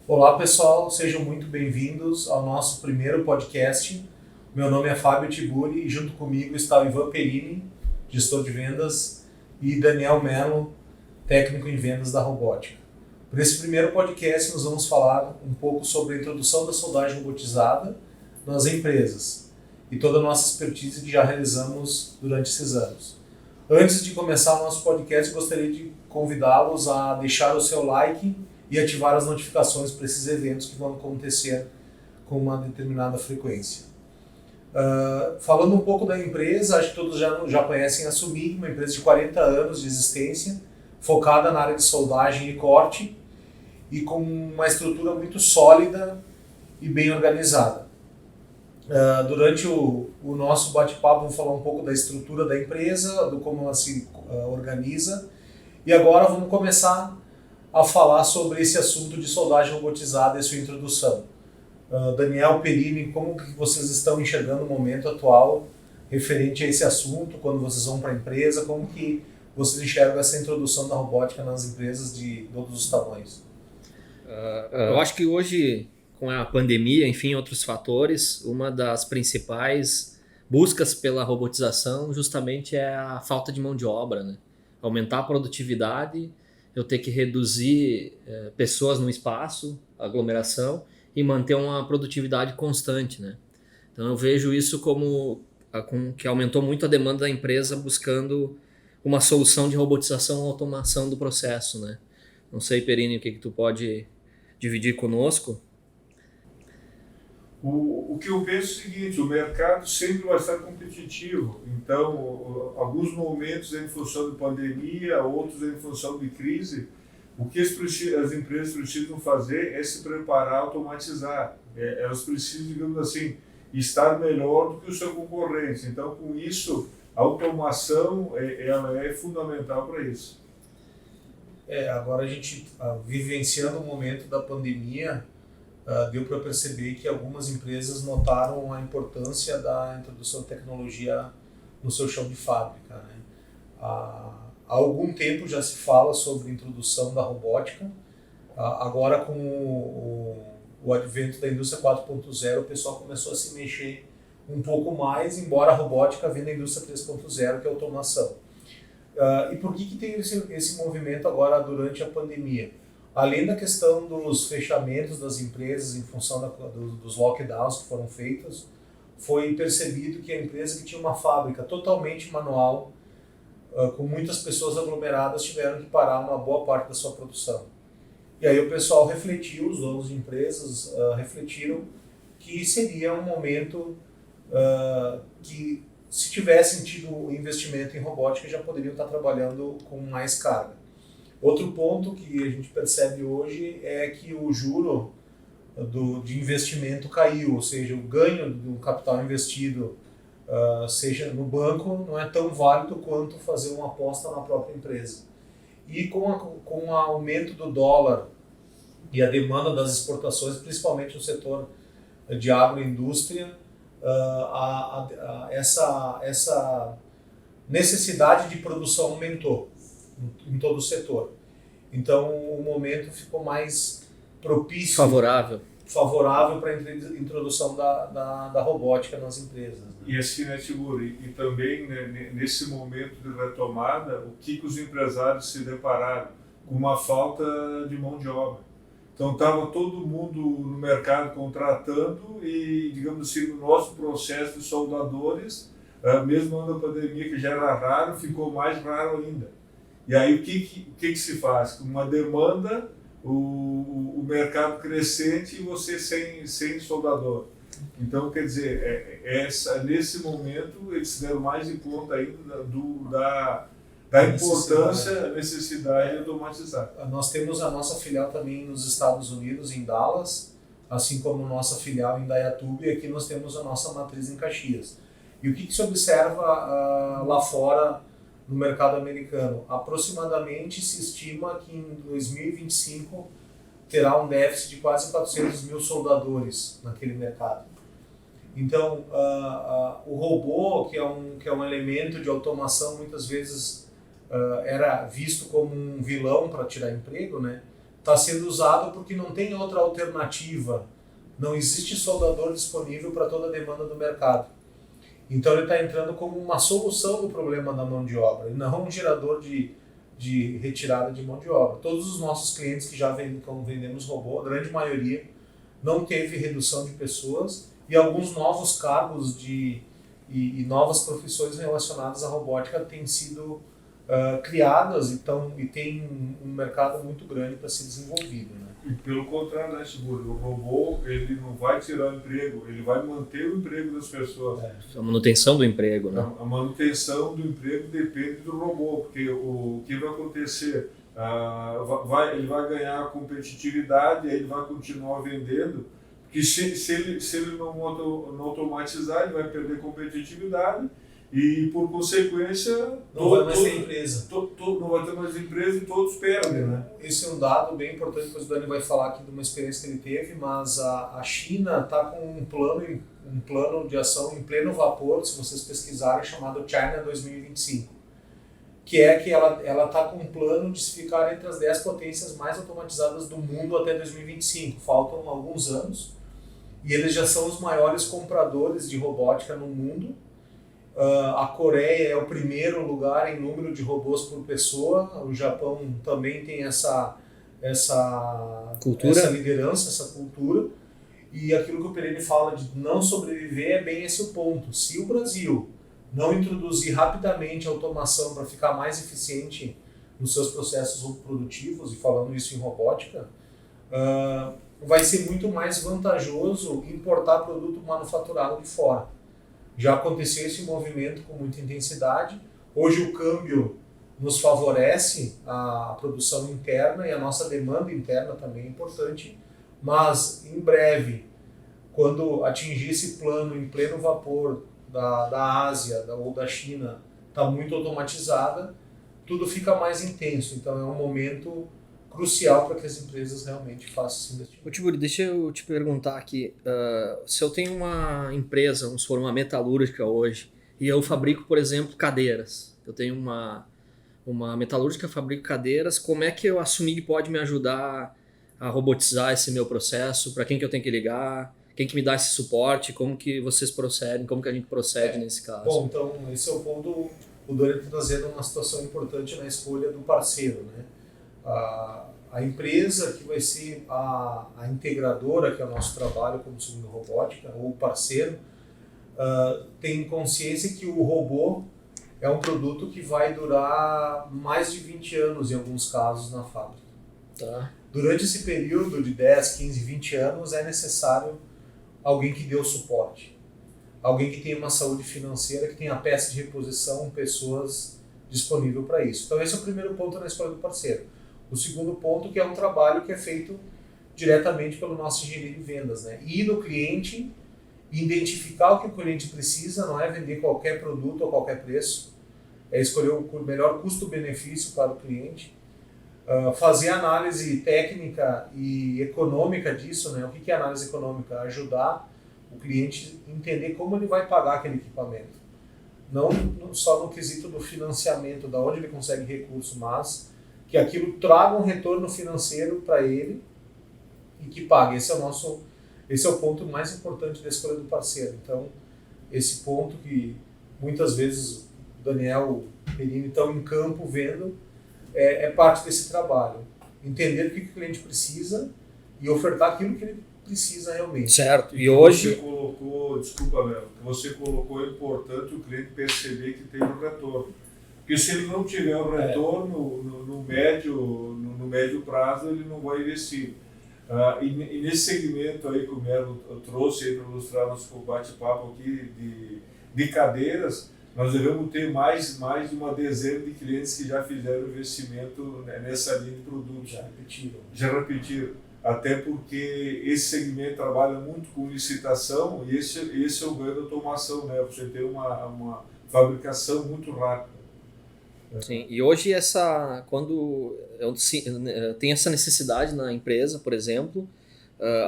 Olá pessoal, sejam muito bem-vindos ao nosso primeiro podcast. Meu nome é Fábio Tiburi e junto comigo está o Ivan Perini, gestor de vendas, e Daniel Mello, técnico em vendas da Robótica. Por esse primeiro podcast nós vamos falar um pouco sobre a introdução da soldagem robotizada nas empresas e toda a nossa expertise que já realizamos durante esses anos. Antes de começar o nosso podcast, gostaria de convidá-los a deixar o seu like e ativar as notificações para esses eventos que vão acontecer com uma determinada frequência. Falando um pouco da empresa, acho que todos já conhecem a Sumig, uma empresa de 40 anos de existência, focada na área de soldagem e corte e com uma estrutura muito sólida e bem organizada. Durante o nosso bate-papo vamos falar um pouco da estrutura da empresa, do como ela se organiza, e agora vamos começar a falar sobre esse assunto de soldagem robotizada e sua introdução. Daniel Perini, como que vocês estão enxergando o momento atual referente a esse assunto, quando vocês vão para a empresa, como que vocês enxergam essa introdução da robótica nas empresas de todos os tamanhos? Eu acho que hoje, com a pandemia, enfim, outros fatores, uma das principais buscas pela robotização justamente é a falta de mão de obra, né? Aumentar a produtividade, eu ter que reduzir pessoas no espaço, aglomeração, e manter uma produtividade constante, né? Então eu vejo isso como que aumentou muito a demanda da empresa buscando uma solução de robotização e automação do processo, né? Não sei, Perini, o que tu pode dividir conosco? O que eu penso é o seguinte, o mercado sempre vai estar competitivo, então alguns momentos em função de pandemia, outros em função de crise, o que as empresas precisam fazer é se preparar, automatizar, elas precisam, digamos assim, estar melhor do que o seu concorrente, então com isso a automação ela é fundamental para isso. Agora a gente, vivenciando o momento da pandemia, deu para perceber que algumas empresas notaram a importância da introdução de tecnologia no seu chão de fábrica, né? Há algum tempo já se fala sobre a introdução da robótica. Agora com o advento da indústria 4.0, o pessoal começou a se mexer um pouco mais, embora a robótica venha da indústria 3.0, que é a automação. E por que tem esse movimento agora durante a pandemia? Além da questão dos fechamentos das empresas em função dos lockdowns que foram feitos, foi percebido que a empresa que tinha uma fábrica totalmente manual, com muitas pessoas aglomeradas, tiveram que parar uma boa parte da sua produção. E aí o pessoal refletiu, os donos de empresas refletiram que seria um momento que, se tivessem tido investimento em robótica, já poderiam estar trabalhando com mais carga. Outro ponto que a gente percebe hoje é que o juro de investimento caiu, ou seja, o ganho do capital investido, seja no banco, não é tão válido quanto fazer uma aposta na própria empresa. E com o aumento do dólar e a demanda das exportações, principalmente no setor de agroindústria, essa necessidade de produção aumentou em todo o setor. Então o momento ficou mais propício, favorável para a introdução da robótica nas empresas, né? E assim, né, Tiburi, e também, né, nesse momento de retomada, o que os empresários se depararam? Com uma falta de mão de obra. Então estava todo mundo no mercado contratando e, digamos assim, no nosso processo de soldadores, mesmo antes da pandemia, que já era raro, ficou mais raro ainda. E aí o que se faz? Com uma demanda, o mercado crescente e você sem soldador. Então, quer dizer, nesse momento eles se deram mais em conta ainda da importância, da necessidade de automatizar. Nós temos a nossa filial também nos Estados Unidos, em Dallas, assim como nossa filial em Dayatuba, e aqui nós temos a nossa matriz em Caxias. E o que se observa lá fora no mercado americano? Aproximadamente se estima que em 2025 terá um déficit de quase 400 mil soldadores naquele mercado. Então, o robô, que é um elemento de automação, muitas vezes era visto como um vilão para tirar emprego, né? está sendo usado porque não tem outra alternativa. Não existe soldador disponível para toda a demanda do mercado. Então ele está entrando como uma solução do problema da mão de obra, e não um gerador de retirada de mão de obra. Todos os nossos clientes que já vendemos robô, a grande maioria, não teve redução de pessoas, e alguns novos cargos e novas profissões relacionadas à robótica têm sido criadas e tem um mercado muito grande para ser desenvolvido, né? E pelo contrário, né, Seguro? O robô, ele não vai tirar o emprego, ele vai manter o emprego das pessoas. A manutenção do emprego, né? A manutenção do emprego depende do robô, porque o que vai acontecer? Ele vai ganhar competitividade, aí ele vai continuar vendendo, porque se ele não automatizar, ele vai perder competitividade e, por consequência, não vai mais ter empresa. Não vai ter mais empresa e todos perdem, né? Esse é um dado bem importante, depois o Dani vai falar aqui de uma experiência que ele teve, mas a China está com um plano de ação em pleno vapor, se vocês pesquisarem, chamado China 2025. Que é que ela está com um plano de se ficar entre as 10 potências mais automatizadas do mundo até 2025. Faltam alguns anos. E eles já são os maiores compradores de robótica no mundo. A Coreia é o primeiro lugar em número de robôs por pessoa. O Japão também tem essa liderança, essa cultura. E aquilo que o Perini fala de não sobreviver é bem esse o ponto. Se o Brasil não introduzir rapidamente a automação para ficar mais eficiente nos seus processos produtivos, e falando isso em robótica, vai ser muito mais vantajoso importar produto manufaturado de fora. Já aconteceu esse movimento com muita intensidade. Hoje o câmbio nos favorece a produção interna e a nossa demanda interna também é importante, mas em breve, quando atingir esse plano em pleno vapor da Ásia ou da China, está muito automatizada, tudo fica mais intenso. Então é um momento crucial para que as empresas realmente façam esse investimento. Tiburi, deixa eu te perguntar aqui, se eu tenho uma empresa, vamos supor, uma metalúrgica hoje, e eu fabrico, por exemplo, cadeiras, eu tenho uma metalúrgica, fabrico cadeiras, como é que eu assumir que pode me ajudar a robotizar esse meu processo? Para quem que eu tenho que ligar? Quem que me dá esse suporte? Como que vocês procedem? Como que a gente procede nesse caso? Bom, então esse é o ponto, o Dani está trazendo uma situação importante na escolha do parceiro, né? A empresa que vai ser a integradora, que é o nosso trabalho como Segundo Robótica, ou parceiro, tem consciência que o robô é um produto que vai durar mais de 20 anos em alguns casos na fábrica. Tá. Durante esse período de 10, 15, 20 anos é necessário alguém que dê o suporte, alguém que tenha uma saúde financeira, que tenha peça de reposição, pessoas disponíveis para isso. Então esse é o primeiro ponto na escolha do parceiro. O segundo ponto, que é um trabalho que é feito diretamente pelo nosso engenheiro de vendas, né? Ir no cliente, identificar o que o cliente precisa, não é vender qualquer produto a qualquer preço, é escolher o melhor custo-benefício para o cliente, fazer análise técnica e econômica disso, né? O que é análise econômica? Ajudar o cliente a entender como ele vai pagar aquele equipamento. Não só no quesito do financiamento, da onde ele consegue recurso, mas que aquilo traga um retorno financeiro para ele e que pague. Esse é o ponto mais importante da escolha do parceiro. Então, esse ponto que muitas vezes o Daniel e o Perini estão em campo vendo, é parte desse trabalho. Entender o que o cliente precisa e ofertar aquilo que ele precisa realmente. Certo. E hoje... Você colocou é importante o cliente perceber que tem um retorno. Porque se ele não tiver um retorno no médio prazo, ele não vai investir. E nesse segmento aí que o Melo trouxe para ilustrar nosso bate-papo aqui de cadeiras, nós devemos ter mais de uma dezena de clientes que já fizeram investimento nessa linha de produtos. Já repetiram. Até porque esse segmento trabalha muito com licitação e esse é o ganho da automação, né? Você tem uma fabricação muito rápida. Sim, e hoje quando tem essa necessidade na empresa, por exemplo,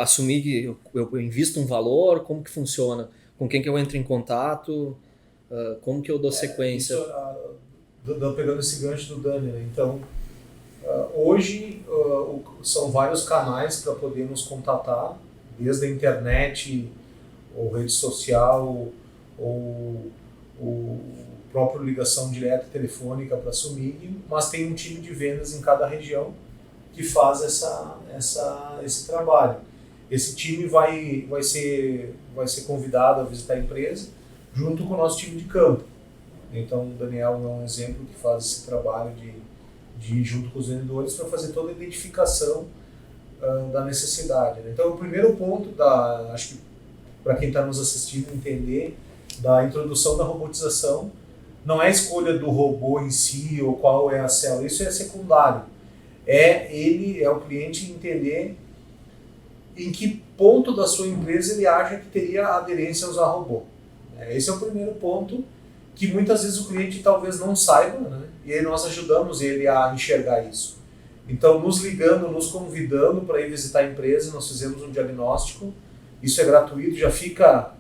assumir que eu invisto um valor, como que funciona? Com quem que eu entro em contato? Como que eu dou sequência? Pegando esse gancho do Dani, né? Então, Hoje são vários canais para poder nos contatar, desde a internet, ou rede social, ou própria ligação direta telefônica para a Sumig, mas tem um time de vendas em cada região que faz esse trabalho. Esse time vai ser convidado a visitar a empresa junto com o nosso time de campo. Então o Daniel é um exemplo que faz esse trabalho de ir junto com os vendedores para fazer toda a identificação da necessidade. Então o primeiro ponto, acho que para quem está nos assistindo entender, da introdução da robotização, não é a escolha do robô em si ou qual é a célula, isso é secundário. É o cliente entender em que ponto da sua empresa ele acha que teria aderência a usar robô. Esse é o primeiro ponto que muitas vezes o cliente talvez não saiba, né? E aí nós ajudamos ele a enxergar isso. Então, nos ligando, nos convidando para ir visitar a empresa, nós fizemos um diagnóstico, isso é gratuito, já fica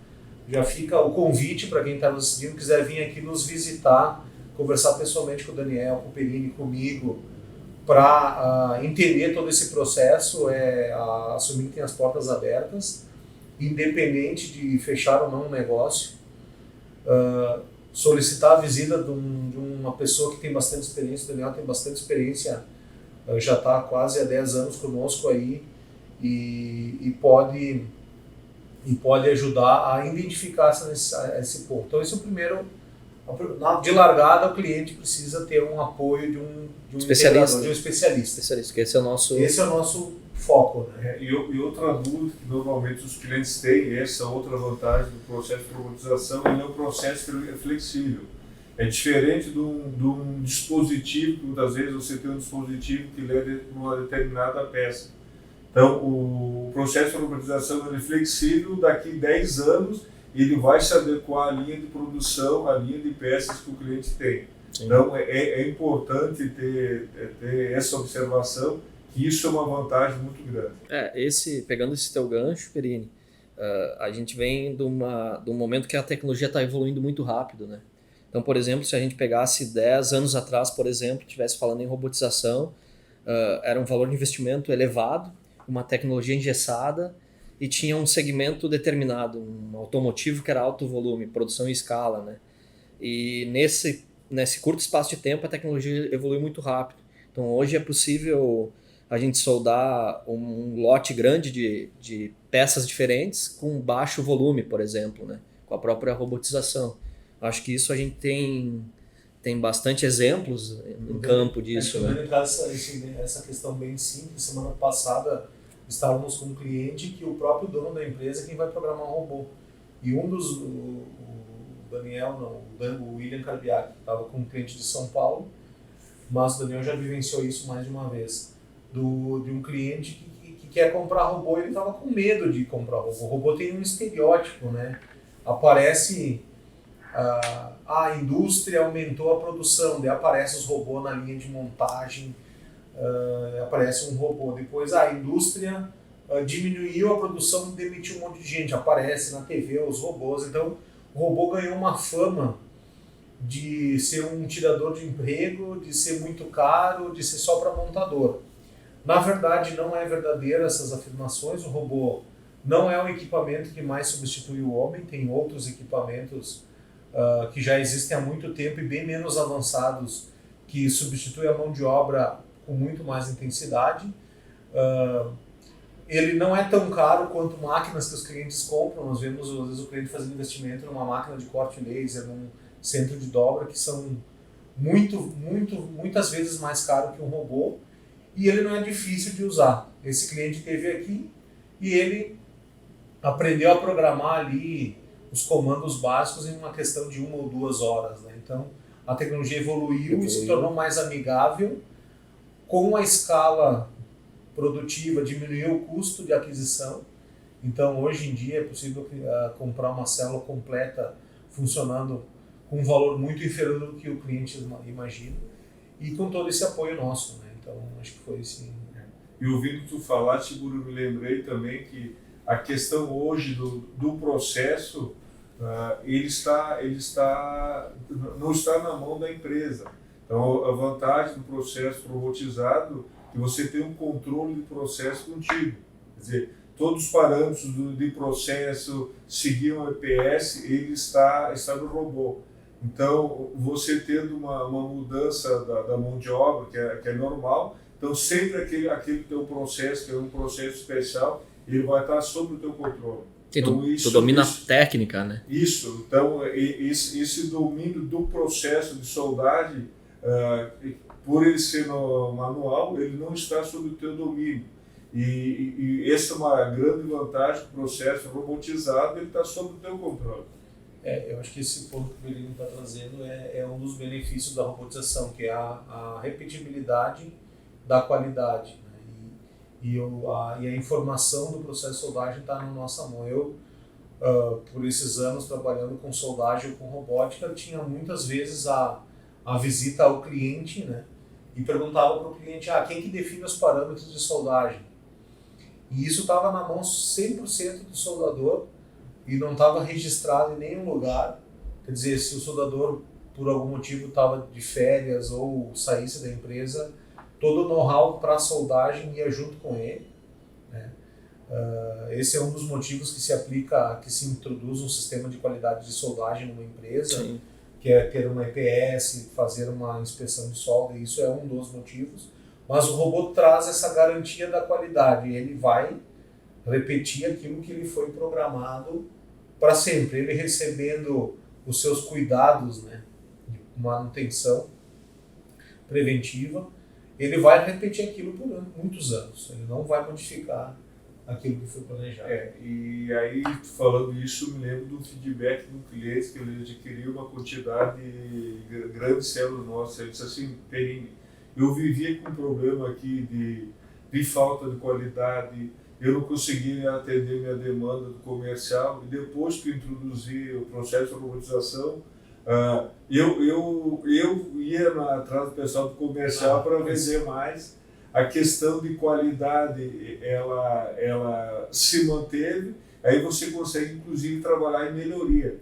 o convite para quem está nos assistindo, quiser vir aqui nos visitar, conversar pessoalmente com o Daniel, com o Perini, comigo, para entender todo esse processo. A Sumig tem as portas abertas, independente de fechar ou não um negócio. Solicitar a visita de uma pessoa que tem bastante experiência, o Daniel tem bastante experiência, já está quase há 10 anos conosco aí, e pode ajudar a identificar esse ponto. Então esse é o primeiro. De largada, o cliente precisa ter um apoio de um especialista. De um especialista. Que esse é o nosso foco. Né? E outra dúvida que normalmente os clientes têm, essa outra vantagem do processo de robotização, ele é um processo flexível. É diferente de um dispositivo, que muitas vezes você tem um dispositivo que lê uma determinada peça. Então, o processo de robotização é flexível, daqui 10 anos ele vai se adequar à linha de produção, à linha de peças que o cliente tem. Sim. Então, é importante ter essa observação, que isso é uma vantagem muito grande. Pegando esse teu gancho, Perini, a gente vem de um momento que a tecnologia está evoluindo muito rápido, né? Então, por exemplo, se a gente pegasse 10 anos atrás, por exemplo, estivesse falando em robotização, era um valor de investimento elevado, uma tecnologia engessada, e tinha um segmento determinado, um automotivo que era alto volume, produção em escala, né? E nesse curto espaço de tempo a tecnologia evoluiu muito rápido. Então hoje é possível a gente soldar um lote grande de peças diferentes com baixo volume, por exemplo, né? Com a própria robotização. Acho que isso a gente tem bastante exemplos em campo disso. Né? Essa questão bem simples, semana passada estávamos com um cliente que o próprio dono da empresa é quem vai programar um robô. E o William Carbiac, que estava com um cliente de São Paulo, mas o Daniel já vivenciou isso mais de uma vez, de um cliente que quer comprar robô e ele estava com medo de comprar robô. O robô tem um estereótipo, né? Aparece a indústria aumentou a produção, daí aparece os robôs na linha de montagem, aparece um robô. Depois a indústria diminuiu a produção, demitiu um monte de gente, aparece na TV os robôs. Então o robô ganhou uma fama de ser um tirador de emprego, de ser muito caro, de ser só para montador. Na verdade não é verdadeira essas afirmações. O robô não é o equipamento que mais substitui o homem, tem outros equipamentos que já existem há muito tempo e bem menos avançados, que substituem a mão de obra com muito mais intensidade. Ele não é tão caro quanto máquinas que os clientes compram. Nós vemos às vezes o cliente fazendo investimento numa máquina de corte laser, num centro de dobra, que são muitas vezes mais caro que um robô, e ele não é difícil de usar. Esse cliente esteve aqui e ele aprendeu a programar ali os comandos básicos em uma questão de 1 ou 2 horas. Né? Então a tecnologia evoluiu e se tornou mais amigável. Com a escala produtiva, diminuiu o custo de aquisição. Então, hoje em dia, é possível comprar uma célula completa funcionando com um valor muito inferior do que o cliente imagina. E com todo esse apoio nosso. Né? Então, acho que foi assim. E ouvindo tu falar, Tiburo, me lembrei também que a questão hoje do processo, ele não está na mão da empresa. Então, a vantagem do processo robotizado é que você tem um controle de processo contigo. Quer dizer, todos os parâmetros de processo, seguir um EPS, ele está no robô. Então, você tendo uma mudança da mão de obra, que é normal, então sempre aquele teu processo, que é um processo especial, ele vai estar sob o teu controle. Então, tu domina a técnica, né? Isso. Então, esse domínio do processo de soldagem, por ele ser no manual, ele não está sob o teu domínio. E essa é uma grande vantagem do processo robotizado, ele está sob o teu controle. Eu acho que esse ponto que o Belino está trazendo é um dos benefícios da robotização, que é a repetibilidade da qualidade, né? E a informação do processo de soldagem está na nossa mão. Eu, por esses anos trabalhando com soldagem ou com robótica, eu tinha muitas vezes a visita ao cliente, né? E perguntava para o cliente, quem que define os parâmetros de soldagem? E isso estava na mão 100% do soldador e não estava registrado em nenhum lugar. Quer dizer, se o soldador, por algum motivo, estava de férias ou saísse da empresa, todo o know-how para a soldagem ia junto com ele, né? Esse é um dos motivos que se introduz um sistema de qualidade de soldagem numa empresa. Sim. Que é ter uma EPS, fazer uma inspeção de solda, isso é um dos motivos. Mas o robô traz essa garantia da qualidade, ele vai repetir aquilo que ele foi programado para sempre, ele recebendo os seus cuidados, né, de manutenção preventiva, ele vai repetir aquilo por muitos anos, ele não vai modificar aquilo que foi planejado. E aí, falando isso, me lembro do feedback de um cliente que ele adquiriu uma quantidade grande de células nossas. Ele disse assim, Perini, eu vivia com um problema aqui de falta de qualidade, eu não conseguia atender minha demanda do comercial, e depois que eu introduzi o processo de robotização, eu ia atrás do pessoal do comercial para vender mais. A questão de qualidade, ela se manteve, aí você consegue, inclusive, trabalhar em melhoria.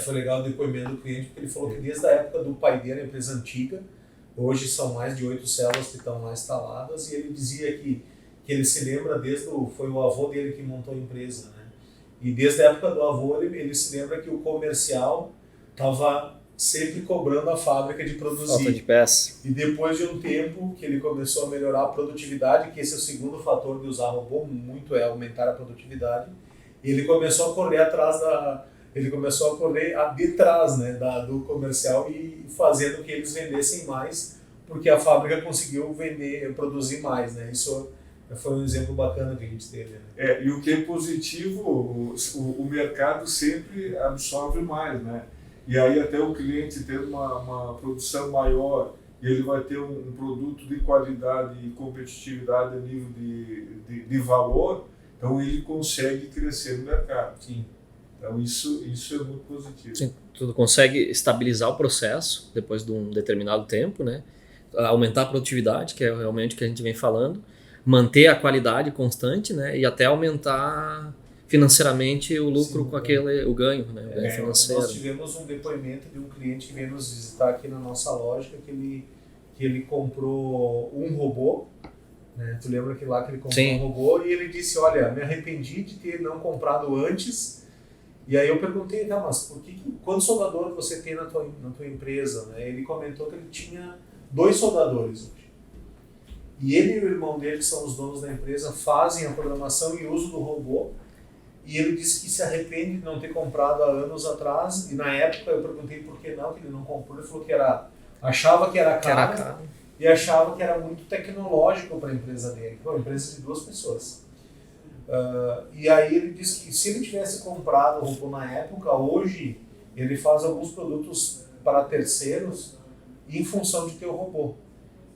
Foi legal o depoimento do cliente, porque ele falou que desde a época do pai dele, a empresa antiga, hoje são mais de 8 células que estão lá instaladas, e ele dizia que ele se lembra foi o avô dele que montou a empresa, né? E desde a época do avô, ele se lembra que o comercial estava sempre cobrando a fábrica de produzir. Falta de peça. E depois de um tempo que ele começou a melhorar a produtividade, que esse é o segundo fator de usar robô, muito é aumentar a produtividade, ele começou a correr detrás, né, do comercial e fazendo que eles vendessem mais, porque a fábrica conseguiu produzir mais, né? Isso foi um exemplo bacana que a gente teve, né? E o que é positivo, o mercado sempre absorve mais, né? E aí até o cliente tendo uma produção maior, ele vai ter um produto de qualidade e competitividade a nível de valor, então ele consegue crescer no mercado. Sim. Então isso é muito positivo. Sim, tu consegue estabilizar o processo depois de um determinado tempo, né? Aumentar a produtividade, que é realmente o que a gente vem falando, manter a qualidade constante, né? E até aumentar financeiramente o lucro. Sim, com o ganho, né? O ganho financeiro. Nós tivemos um depoimento de um cliente que veio nos visitar aqui na nossa loja, que ele comprou um robô, né? Tu lembra que lá que ele comprou Sim. um robô, e ele disse, olha, me arrependi de ter não comprado antes. E aí eu perguntei, mas quantos soldadores você tem na tua empresa? Né? Ele comentou que ele tinha 2 soldadores hoje. E ele e o irmão dele, que são os donos da empresa, fazem a programação e uso do robô. E ele disse que se arrepende de não ter comprado há anos atrás. E na época eu perguntei por que ele não comprou. Ele falou que achava que era caro e achava que era muito tecnológico para a empresa dele. Uma empresa de 2 pessoas. E aí ele disse que se ele tivesse comprado o robô na época, hoje ele faz alguns produtos para terceiros em função de ter o robô.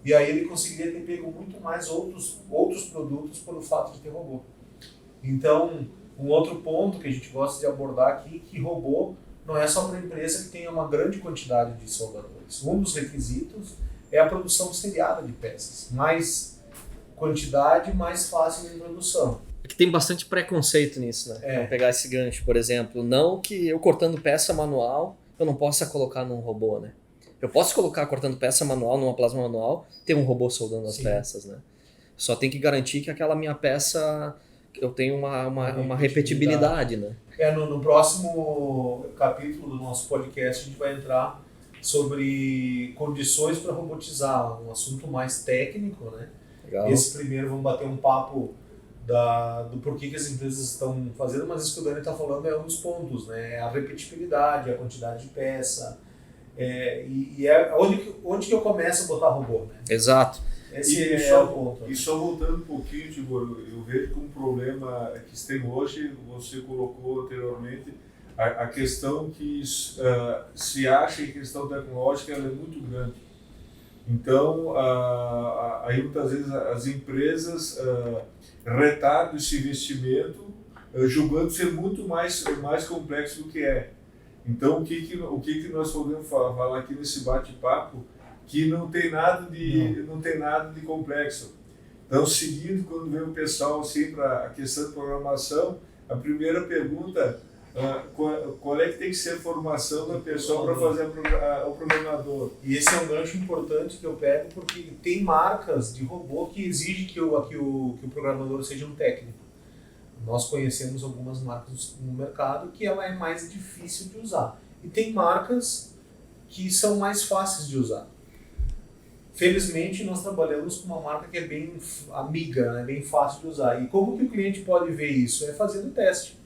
E aí ele conseguiria ter pego muito mais outros produtos pelo fato de ter robô. Então, um outro ponto que a gente gosta de abordar aqui, que robô não é só para a empresa que tenha uma grande quantidade de soldadores. Um dos requisitos é a produção seriada de peças. Mais quantidade, mais fácil de produção. É que tem bastante preconceito nisso, né? Vamos pegar esse gancho, por exemplo. Não que eu cortando peça manual, eu não possa colocar num robô, né? Eu posso colocar cortando peça manual numa plasma manual, ter um robô soldando as Sim. peças, né? Só tem que garantir que aquela minha peça eu tenho uma repetibilidade, né? No próximo capítulo do nosso podcast, a gente vai entrar sobre condições para robotizar, um assunto mais técnico, né? Legal. Esse primeiro, vamos bater um papo do porquê que as empresas estão fazendo, mas isso que o Dani está falando é um dos pontos, né? A repetibilidade, a quantidade de peça, e é onde que eu começo a botar robô, né? Exato. Esse é o ponto. E só voltando um pouquinho, Tibor, eu vejo que um problema que tem hoje, você colocou anteriormente, a questão que se acha que a questão tecnológica ela é muito grande. Então, aí muitas vezes as empresas retardam esse investimento, julgando ser muito mais complexo do que é. Então, o que nós podemos falar aqui nesse bate-papo, que não tem nada de complexo. Então, seguindo, quando vem o pessoal assim para a questão de programação, a primeira pergunta, qual é que tem que ser a formação da pessoa para fazer o programador? E esse é um gancho importante que eu pego, porque tem marcas de robô que exigem que o programador seja um técnico. Nós conhecemos algumas marcas no mercado que ela é mais difícil de usar. E tem marcas que são mais fáceis de usar. Felizmente, nós trabalhamos com uma marca que é bem amiga, né? Bem fácil de usar. E como que o cliente pode ver isso? É fazendo teste.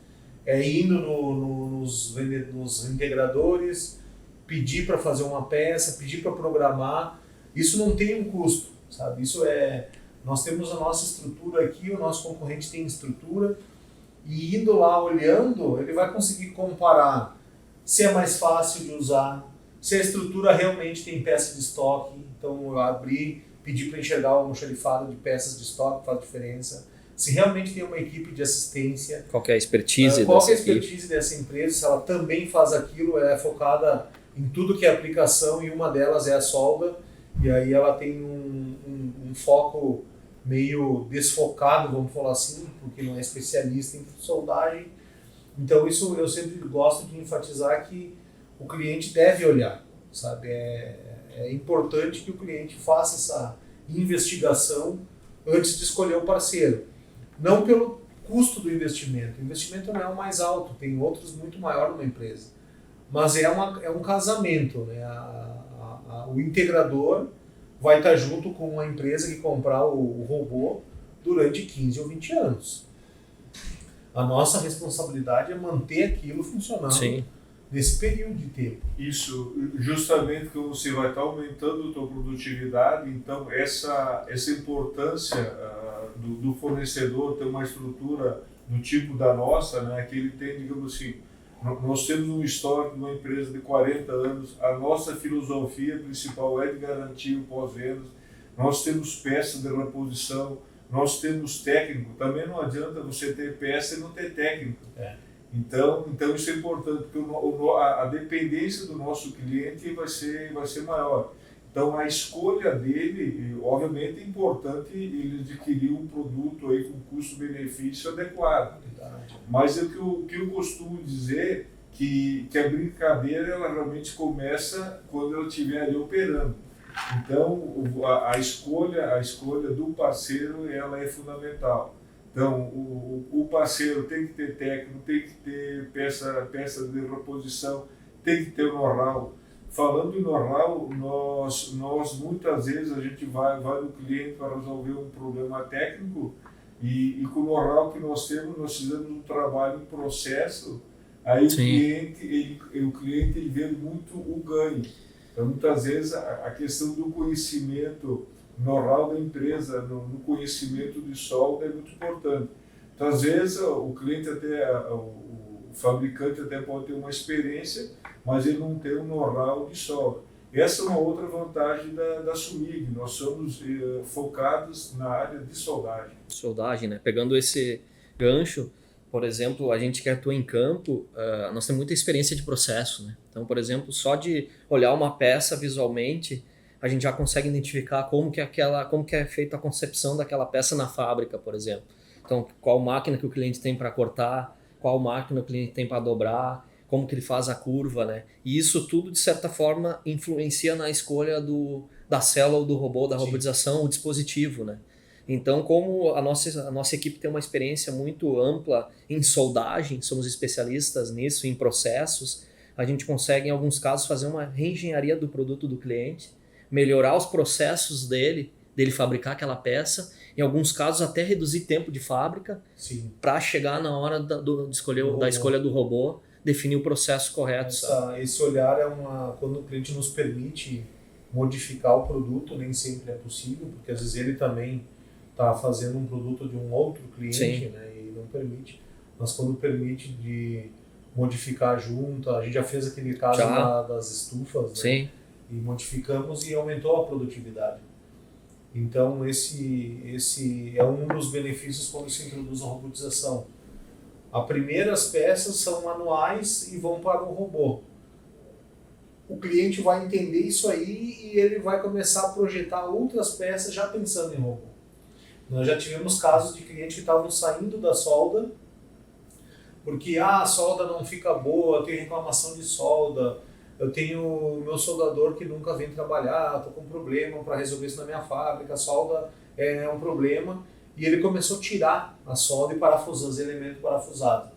É indo nos integradores, pedir para fazer uma peça, pedir para programar. Isso não tem um custo, sabe? Nós temos a nossa estrutura aqui, o nosso concorrente tem estrutura, e indo lá olhando, ele vai conseguir comparar se é mais fácil de usar, se a estrutura realmente tem peça de estoque. Então eu abrir, pedir para enxergar o almoxarifado de peças de estoque faz diferença. Se realmente tem uma equipe de assistência. Qual que é a expertise dessa empresa, se ela também faz aquilo, ela é focada em tudo que é aplicação e uma delas é a solda, e aí ela tem um foco meio desfocado, vamos falar assim, porque não é especialista em soldagem. Então isso eu sempre gosto de enfatizar que o cliente deve olhar, sabe? É importante que o cliente faça essa investigação antes de escolher o parceiro. Não pelo custo do investimento. O investimento não é o mais alto, tem outros muito maiores numa empresa. Mas é um casamento, né? O integrador vai estar junto com uma empresa que comprar o robô durante 15 ou 20 anos. A nossa responsabilidade é manter aquilo funcionando. Sim. Nesse período de tempo. Isso, justamente que você vai estar aumentando a tua produtividade, então essa importância do fornecedor ter uma estrutura do tipo da nossa, né, que ele tem, digamos assim, nós temos um histórico de uma empresa de 40 anos, a nossa filosofia principal é de garantir o pós-vendas, nós temos peças de reposição, nós temos técnico, também não adianta você ter peça e não ter técnico. Então isso é importante, porque a dependência do nosso cliente vai ser maior. Então a escolha dele, obviamente é importante ele adquirir um produto aí com custo-benefício adequado. Mas o que eu costumo dizer que a brincadeira ela realmente começa quando ela estiver ali operando. Então a escolha do parceiro ela é fundamental. Então, o parceiro tem que ter técnico, tem que ter peça de reposição, tem que ter know-how. Falando em know-how, nós muitas vezes a gente vai no cliente para resolver um problema técnico e com o know-how que nós temos, nós fizemos um trabalho em processo, aí o cliente ele vê muito o ganho. Então, muitas vezes a questão do conhecimento, know-how da empresa, no conhecimento de solda é muito importante. Então, às vezes, o cliente o fabricante até pode ter uma experiência, mas ele não tem um know-how de solda. Essa é uma outra vantagem da Sumig. Nós somos focados na área de soldagem. Soldagem, né? Pegando esse gancho, por exemplo, a gente que atua em campo, nós temos muita experiência de processo, né? Então, por exemplo, só de olhar uma peça visualmente, a gente já consegue identificar como que é feita a concepção daquela peça na fábrica, por exemplo. Então, qual máquina que o cliente tem para cortar, qual máquina o cliente tem para dobrar, como que ele faz a curva, né? E isso tudo, de certa forma, influencia na escolha da célula ou do robô, da robotização, o dispositivo, né? Então, como a nossa equipe tem uma experiência muito ampla em soldagem, somos especialistas nisso, em processos, a gente consegue, em alguns casos, fazer uma reengenharia do produto do cliente, melhorar os processos dele fabricar aquela peça, em alguns casos até reduzir tempo de fábrica para chegar na hora da escolha do robô, definir o processo correto. Esse olhar quando o cliente nos permite modificar o produto, nem sempre é possível, porque às vezes ele também está fazendo um produto de um outro cliente, né, e não permite. Mas quando permite de modificar junto, a gente já fez aquele caso das estufas, né, e modificamos e aumentou a produtividade. Então esse é um dos benefícios quando se introduz a robotização. As primeiras peças são manuais e vão para o robô. O cliente vai entender isso aí e ele vai começar a projetar outras peças já pensando em robô. Nós já tivemos casos de clientes que estavam saindo da solda porque a solda não fica boa, eu tenho reclamação de solda, eu tenho meu soldador que nunca vem trabalhar, estou com problema para resolver isso na minha fábrica, a solda é um problema, e ele começou a tirar a solda e parafusar os elementos parafusados.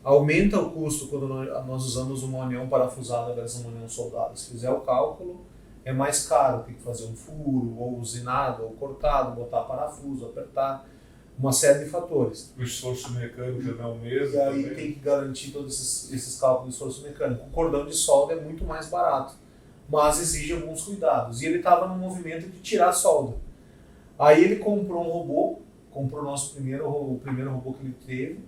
Aumenta o custo quando nós usamos uma união parafusada versus uma união soldada. Se fizer o cálculo, é mais caro, tem que fazer um furo, ou usinado, ou cortado, botar parafuso, apertar, uma série de fatores. O esforço mecânico já não é o mesmo. E aí também tem que garantir todos esses cálculos de esforço mecânico. O cordão de solda é muito mais barato, mas exige alguns cuidados. E ele estava no movimento de tirar a solda. Aí ele comprou um robô, comprou o primeiro robô que ele teve.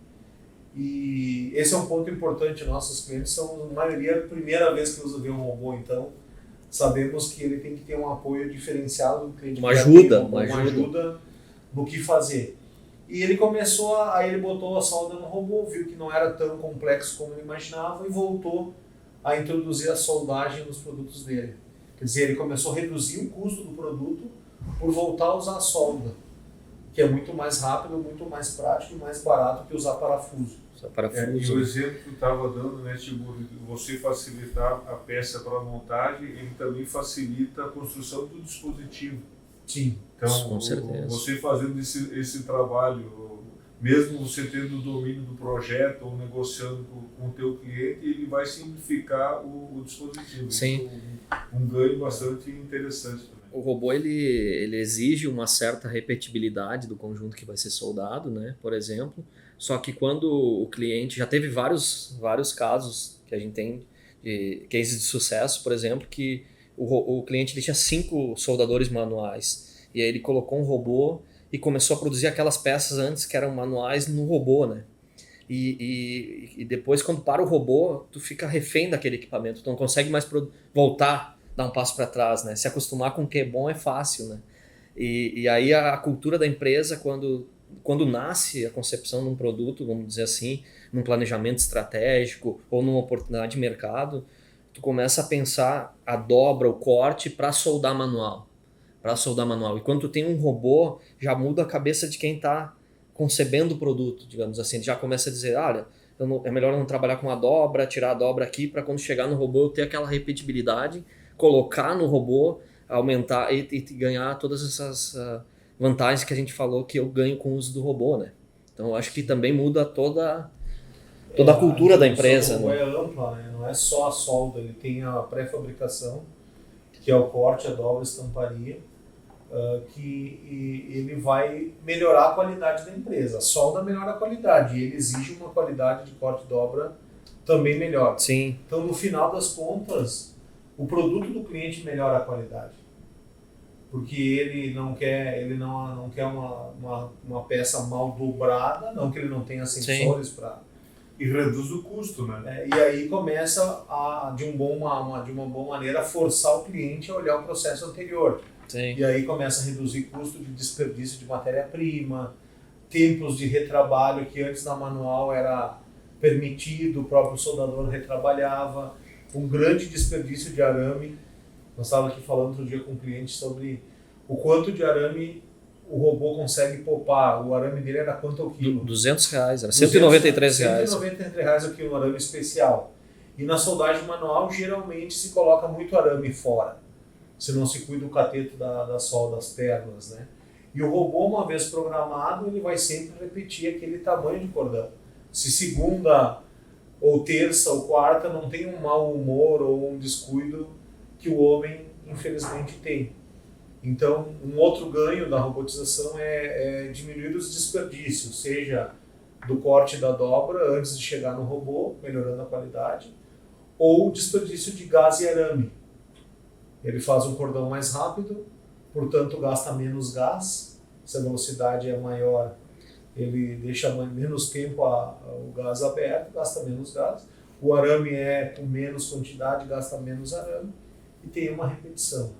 E esse é um ponto importante. Nossos clientes são, na maioria, a primeira vez que usa ver um robô, então sabemos que ele tem que ter um apoio diferenciado do cliente. Uma ajuda no que fazer. E ele ele botou a solda no robô, viu que não era tão complexo como ele imaginava e voltou a introduzir a soldagem nos produtos dele. Quer dizer, ele começou a reduzir o custo do produto por voltar a usar a solda, que é muito mais rápido, muito mais prático e mais barato que usar parafuso. E o exemplo que eu estava dando, né, tipo, você facilitar a peça para a montagem, ele também facilita a construção do dispositivo. Sim, então, com certeza. Você fazendo esse trabalho, mesmo você tendo o domínio do projeto ou negociando com o teu cliente, ele vai simplificar o dispositivo. Sim. Um ganho bastante interessante também. O robô ele exige uma certa repetibilidade do conjunto que vai ser soldado, né? Por exemplo. Só que quando o cliente já teve vários casos que a gente tem de cases de sucesso, por exemplo, que o cliente ele tinha 5 soldadores manuais e aí ele colocou um robô e começou a produzir aquelas peças antes que eram manuais no robô, né? E depois, quando para o robô, tu fica refém daquele equipamento, tu não consegue mais voltar, dar um passo para trás, né? Se acostumar com o que é bom é fácil, né? E aí a cultura da empresa, quando nasce a concepção de um produto, vamos dizer assim, num planejamento estratégico ou numa oportunidade de mercado, tu começa a pensar a dobra, o corte para soldar manual. E quando tu tem um robô, já muda a cabeça de quem está concebendo o produto, digamos assim. Já começa a dizer, olha, é melhor eu não trabalhar com a dobra, tirar a dobra aqui, para quando chegar no robô eu ter aquela repetibilidade, colocar no robô, aumentar e ganhar todas essas vantagens que a gente falou que eu ganho com o uso do robô, né? Então eu acho que também muda toda a cultura da empresa. O robô é ampla, né? Não é só a solda, ele tem a pré-fabricação, que é o corte, a dobra, a estamparia, que ele vai melhorar a qualidade da empresa. A solda melhora a qualidade e ele exige uma qualidade de corte e dobra também melhor. Sim. Então, no final das contas, o produto do cliente melhora a qualidade. Porque ele não quer uma peça mal dobrada, não que ele não tenha sensores para... E reduz o custo, né? E aí começa de uma boa maneira a forçar o cliente a olhar o processo anterior. Sim. E aí começa a reduzir custo de desperdício de matéria-prima, tempos de retrabalho que antes na manual era permitido, o próprio soldador retrabalhava, um grande desperdício de arame. Nós estávamos aqui falando outro dia com um cliente sobre o quanto de arame o robô consegue poupar. O arame dele era quanto ao quilo? R$200, era R$193. R$193 o quilo, um arame especial. E na soldagem manual, geralmente se coloca muito arame fora, se não se cuida do cateto da solda das pernas, né? E o robô, uma vez programado, ele vai sempre repetir aquele tamanho de cordão. Se segunda ou terça ou quarta não tem um mau humor ou um descuido que o homem, infelizmente, tem. Então, um outro ganho da robotização é diminuir os desperdícios, seja do corte da dobra antes de chegar no robô, melhorando a qualidade, ou desperdício de gás e arame. Ele faz um cordão mais rápido, portanto gasta menos gás. Se a velocidade é maior, ele deixa menos tempo o gás aberto, gasta menos gás. O arame é com menos quantidade, gasta menos arame e tem uma repetição.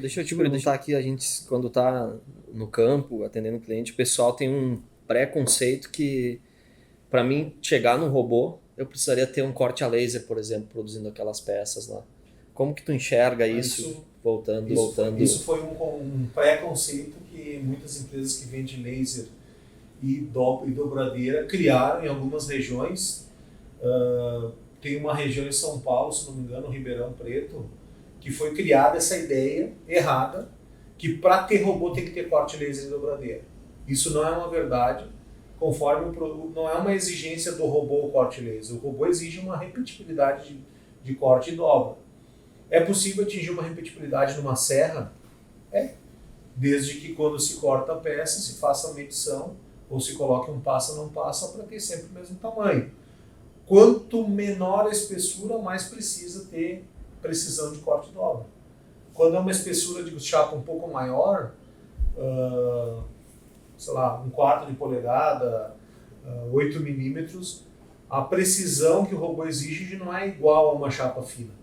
Deixa eu te perguntar aqui, a gente quando está no campo, atendendo o cliente, o pessoal tem um preconceito que, para mim, chegar no robô, eu precisaria ter um corte a laser, por exemplo, produzindo aquelas peças lá. Como que tu enxerga isso voltando? Isso foi um preconceito que muitas empresas que vendem laser e dobradeira criaram em algumas regiões. Tem uma região em São Paulo, se não me engano, Ribeirão Preto, que foi criada essa ideia errada que para ter robô tem que ter corte laser e dobradeira. Isso não é uma verdade, conforme o produto, não é uma exigência do robô o corte laser. O robô exige uma repetibilidade de corte e dobra. É possível atingir uma repetibilidade numa serra? Desde que quando se corta a peça, se faça a medição, ou se coloque um passa não passa, para ter sempre o mesmo tamanho. Quanto menor a espessura, mais precisa ter precisão de corte e dobra. Quando é uma espessura de chapa um pouco maior, sei lá, 1/4 de polegada, 8 milímetros, a precisão que o robô exige não é igual a uma chapa fina.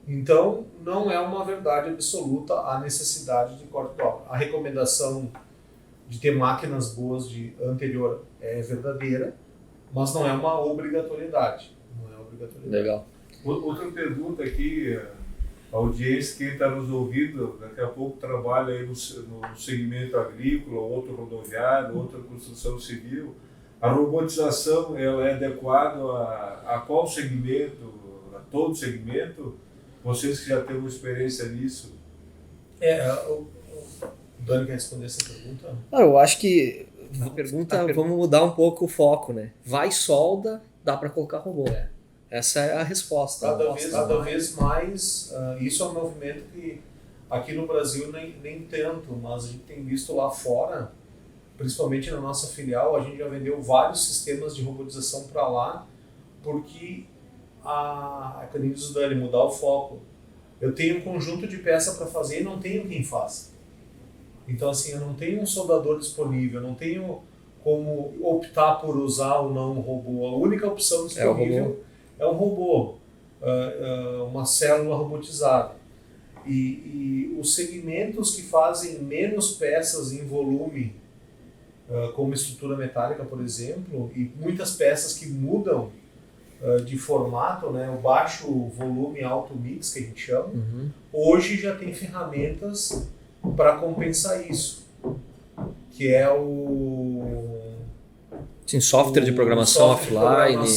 Então, não é uma verdade absoluta a necessidade de corte e dobra. A recomendação de ter máquinas boas anterior é verdadeira, mas não é uma obrigatoriedade. Legal. Outra pergunta aqui, a audiência, quem está nos ouvindo, daqui a pouco trabalha aí no segmento agrícola, outro rodoviário, outra construção civil. A robotização ela é adequada a qual segmento, a todo segmento? Vocês que já têm uma experiência nisso. O Dani quer responder essa pergunta? Eu acho que vamos mudar um pouco o foco, né? Vai solda, dá para colocar robô. Essa é a resposta. Cada vez mais, isso é um movimento que aqui no Brasil nem tanto, mas a gente tem visto lá fora, principalmente na nossa filial, a gente já vendeu vários sistemas de robotização para lá, porque como diz o Dani, mudar o foco. Eu tenho um conjunto de peça para fazer e não tenho quem faça. Então, assim, eu não tenho um soldador disponível, eu não tenho como optar por usar ou não um robô. A única opção disponível é um robô, uma célula robotizada. E os segmentos que fazem menos peças em volume, como estrutura metálica, por exemplo, e muitas peças que mudam de formato, né, o baixo volume alto mix, que a gente chama, hoje já tem ferramentas para compensar isso, que é software de programação offline,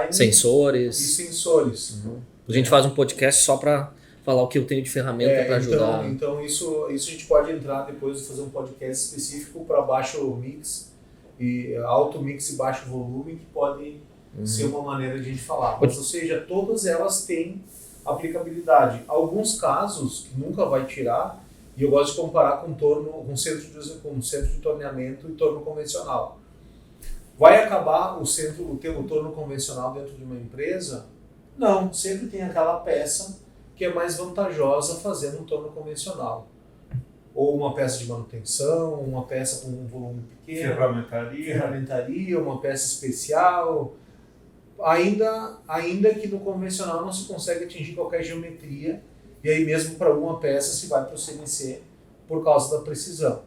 sensores. E sensores. A gente faz um podcast só para falar o que eu tenho de ferramenta para ajudar. Então isso a gente pode entrar depois de fazer um podcast específico para baixo mix, e alto mix e baixo volume, que pode ser uma maneira de a gente falar. Mas, ou seja, todas elas têm aplicabilidade. Alguns casos, que nunca vai tirar, e eu gosto de comparar com centro de torneamento e torno convencional. Vai acabar o torno convencional dentro de uma empresa? Não, sempre tem aquela peça que é mais vantajosa fazendo um torno convencional. Ou uma peça de manutenção, uma peça com um volume pequeno, ferramentaria, uma peça especial. Ainda que no convencional não se consegue atingir qualquer geometria, e aí mesmo para uma peça se vai para o CNC por causa da precisão.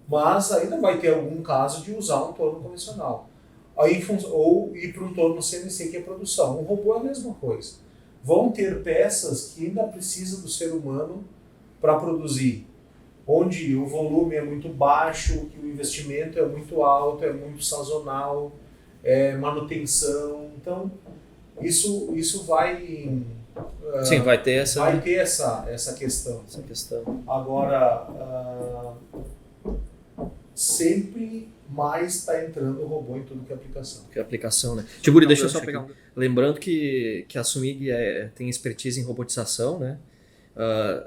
Mas ainda vai ter algum caso de usar um torno convencional. Ou ir para um torno CNC, que é produção. O robô é a mesma coisa. Vão ter peças que ainda precisam do ser humano para produzir, onde o volume é muito baixo, que o investimento é muito alto, é muito sazonal, é manutenção. Então, Isso vai... Sim, vai ter vai ter essa questão. essa questão. Agora, sempre mais está entrando o robô em tudo que é aplicação. Que é aplicação, né? Tiburi, deixa eu só pegar. Lembrando que a Sumig tem expertise em robotização, né?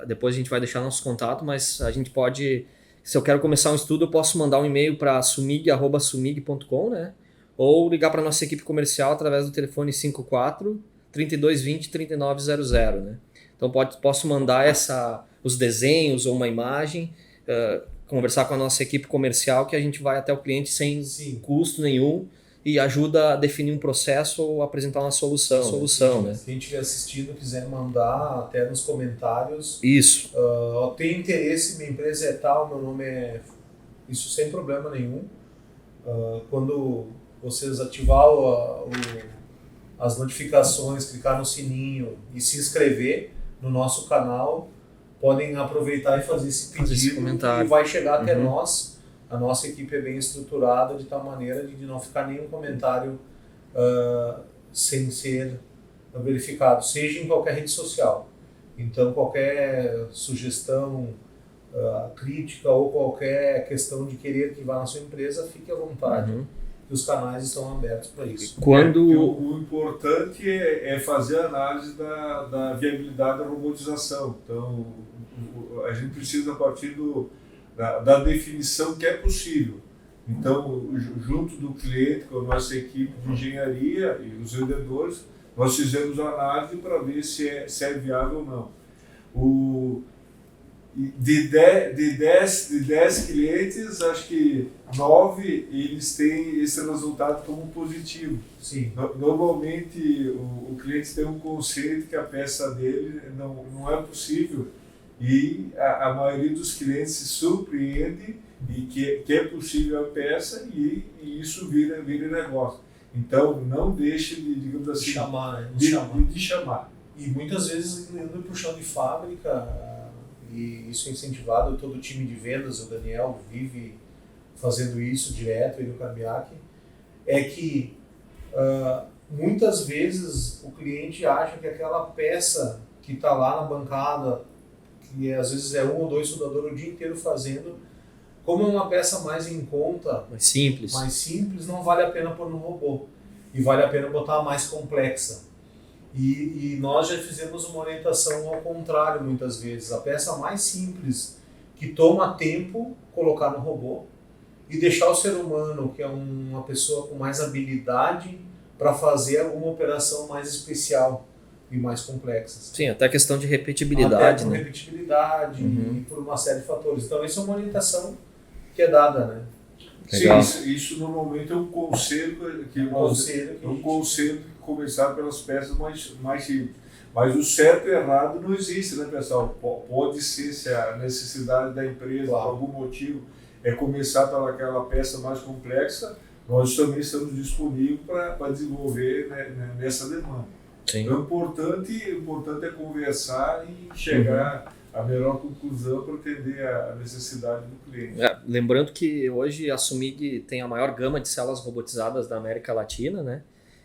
Depois a gente vai deixar nosso contato, mas a gente pode, se eu quero começar um estudo, eu posso mandar um e-mail para sumig@sumig.com, né? Ou ligar para nossa equipe comercial através do telefone 54 3220 3900, né? Então posso mandar os desenhos ou uma imagem, conversar com a nossa equipe comercial, que a gente vai até o cliente sem custo nenhum e ajuda a definir um processo ou apresentar uma solução, né? Se quem estiver assistindo quiser mandar até nos comentários. Isso. Tem interesse, minha empresa é tal, meu nome é... Isso sem problema nenhum. Quando vocês ativar as notificações, clicar no sininho e se inscrever no nosso canal, podem aproveitar e fazer esse pedido e vai chegar até nós. A nossa equipe é bem estruturada de tal maneira de não ficar nenhum comentário sem ser verificado, seja em qualquer rede social. Então qualquer sugestão, crítica ou qualquer questão de querer que vá na sua empresa, fique à vontade. E os canais estão abertos para isso. O importante é fazer a análise da viabilidade da robotização. Então, a gente precisa partir da definição que é possível. Então, junto do cliente, com a nossa equipe de engenharia e os vendedores, nós fizemos a análise para ver se é viável ou não. De 10 clientes, acho que 9 eles têm esse resultado como positivo. Sim. Normalmente o cliente tem um conceito que a peça dele não é possível e a maioria dos clientes se surpreende e que é possível a peça e isso vira negócio. Então não deixe digamos assim, de chamar. E muitas vezes indo para o chão de fábrica, e isso é incentivado, todo o time de vendas, o Daniel vive fazendo isso direto, ele e o Carbiac, é que muitas vezes o cliente acha que aquela peça que está lá na bancada, que às vezes é 1 ou 2 soldadores o dia inteiro fazendo, como é uma peça mais em conta, mais simples, não vale a pena pôr no robô, e vale a pena botar a mais complexa. E nós já fizemos uma orientação ao contrário muitas vezes. A peça mais simples, que toma tempo, colocar no robô e deixar o ser humano, que é uma pessoa com mais habilidade, para fazer alguma operação mais especial e mais complexa. Sim, até a questão de repetibilidade. Até por repetibilidade e por uma série de fatores. Então, essa é uma orientação que é dada, né? Legal. Sim, isso normalmente é um conselho que começar pelas peças mais simples. Mas o certo e errado não existe, né, pessoal? Pode ser se a necessidade da empresa, por algum motivo, é começar pelaquela peça mais complexa, nós também estamos disponíveis para desenvolver, né, nessa demanda. Sim. Então, o importante é conversar e chegar à melhor conclusão para atender a necessidade do cliente. Lembrando que hoje a Sumig tem a maior gama de células robotizadas da América Latina, né?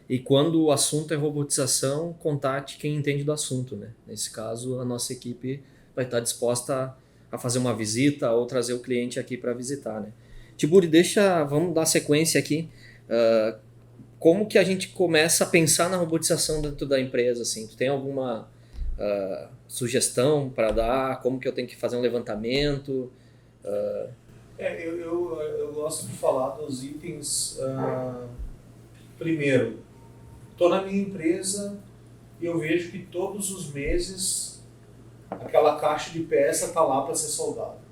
E quando o assunto é robotização, contate quem entende do assunto, né? Nesse caso, a nossa equipe vai estar disposta a fazer uma visita ou trazer o cliente aqui para visitar, né? Tiburi, vamos dar sequência aqui. Como que a gente começa a pensar na robotização dentro da empresa? Assim? Tu tem alguma sugestão para dar? Como que eu tenho que fazer um levantamento? Eu gosto de falar dos itens. Primeiro, estou na minha empresa e eu vejo que todos os meses aquela caixa de peça está lá para ser soldada.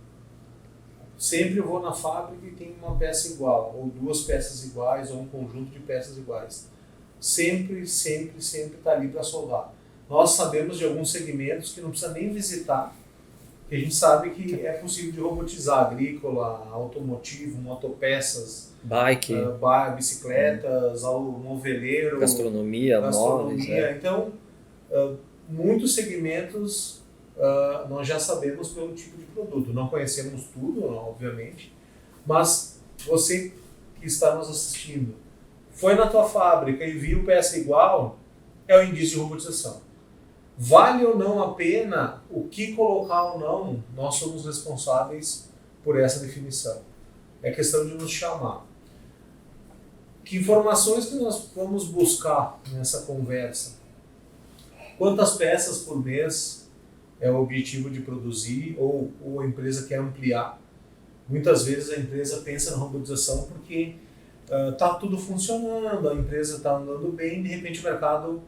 Sempre eu vou na fábrica e tem uma peça igual, ou 2 peças iguais, ou um conjunto de peças iguais. Sempre está ali para soldar. Nós sabemos de alguns segmentos que não precisa nem visitar, que a gente sabe que é possível de robotizar, agrícola, automotivo, motopeças, bike, bicicletas, moveleiro, gastronomia. Móveis, Então, muitos segmentos nós já sabemos pelo tipo de produto. Não conhecemos tudo, obviamente, mas você que está nos assistindo, foi na tua fábrica e viu peça igual, é o indício de robotização. Vale ou não a pena o que colocar ou não, nós somos responsáveis por essa definição. É questão de nos chamar. Que informações que nós vamos buscar nessa conversa? Quantas peças por mês é o objetivo de produzir ou a empresa quer ampliar? Muitas vezes a empresa pensa na robotização porque está tudo funcionando, a empresa está andando bem, de repente o mercado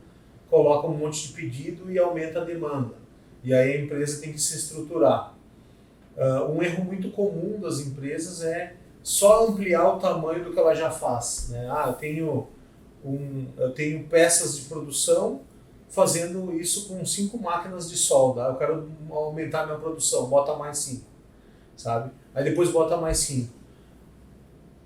coloca um monte de pedido e aumenta a demanda. E aí a empresa tem que se estruturar. Um erro muito comum das empresas é só ampliar o tamanho do que ela já faz. Né? Eu tenho peças de produção fazendo isso com 5 máquinas de solda. Eu quero aumentar minha produção, bota mais 5. Sabe? Aí depois bota mais 5.